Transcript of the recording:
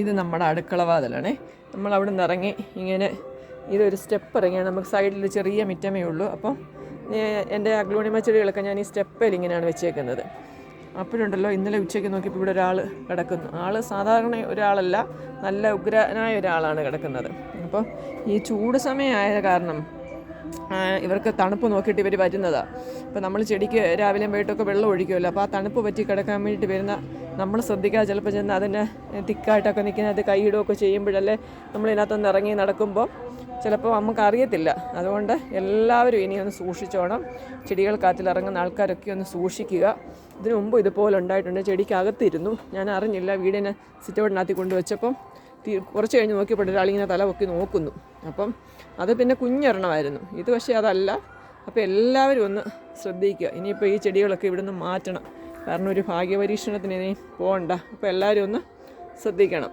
ഇത് നമ്മുടെ അടുക്കള വാതിലാണേ. നമ്മളവിടെ നിന്ന് ഇറങ്ങി ഇങ്ങനെ ഇതൊരു സ്റ്റെപ്പ് ഇറങ്ങിയാണ്. നമുക്ക് സൈഡിൽ ചെറിയ മിറ്റമേ ഉള്ളൂ. അപ്പം എൻ്റെ അഗ്ലോണിമ ചെടികളൊക്കെ ഞാൻ ഈ സ്റ്റെപ്പിൽ ഇങ്ങനെയാണ് വെച്ചേക്കുന്നത്. അപ്പോഴുണ്ടല്ലോ ഇന്നലെ ഉച്ചയ്ക്ക് നോക്കിയപ്പോൾ ഇവിടെ ഒരാൾ കിടക്കുന്നു. ആൾ സാധാരണ ഒരാളല്ല, നല്ല ഉഗ്രനായ ഒരാളാണ് കിടക്കുന്നത്. അപ്പോൾ ഈ ചൂട് സമയമായ കാരണം ഇവർക്ക് തണുപ്പ് നോക്കിയിട്ട് ഇവർ വരുന്നതാണ്. ഇപ്പോൾ നമ്മൾ ചെടിക്ക് രാവിലെയും വൈകിട്ടൊക്കെ വെള്ളം ഒഴിക്കുമല്ലോ. അപ്പോൾ ആ തണുപ്പ് പറ്റി കിടക്കാൻ വേണ്ടിയിട്ട് വരുന്ന നമ്മൾ ശ്രദ്ധിക്കാതെ ചിലപ്പോൾ ചെന്ന് അതിനെ തിക്കായിട്ടൊക്കെ നിൽക്കുന്നത് കൈയിടുകയൊക്കെ ചെയ്യുമ്പോഴല്ലേ നമ്മളിതിനകത്തൊന്ന് ഇറങ്ങി നടക്കുമ്പോൾ ചിലപ്പോൾ നമുക്ക് അറിയത്തില്ല. അതുകൊണ്ട് എല്ലാവരും ഇനി ഒന്ന് സൂക്ഷിച്ചോണം. ചെടികൾക്കകത്തിലിറങ്ങുന്ന ആൾക്കാരൊക്കെ ഒന്ന് സൂക്ഷിക്കുക. ഇതിനു മുമ്പ് ഇതുപോലെ ഉണ്ടായിട്ടുണ്ട്. ചെടിക്കകത്തിരുന്നു, ഞാൻ അറിഞ്ഞില്ല. വീടിനെ സിറ്റൗട്ടിനകത്ത് കൊണ്ടുവച്ചപ്പം കുറച്ച് കഴിഞ്ഞ് നോക്കിയപ്പോൾ ഒരാളിങ്ങനെ തല പൊക്കി നോക്കുന്നു. അപ്പം അത് പിന്നെ കുഞ്ഞൊരെണ്ണമായിരുന്നു. ഇത് പക്ഷേ അതല്ല. അപ്പോൾ എല്ലാവരും ഒന്ന് ശ്രദ്ധിക്കുക. ഇനിയിപ്പോൾ ഈ ചെടികളൊക്കെ ഇവിടെ നിന്ന് മാറ്റണം. കാരണം ഒരു ഭാഗ്യപരീക്ഷണത്തിന് ഇനി പോകണ്ട. അപ്പോൾ എല്ലാവരും ഒന്ന് ശ്രദ്ധിക്കണം.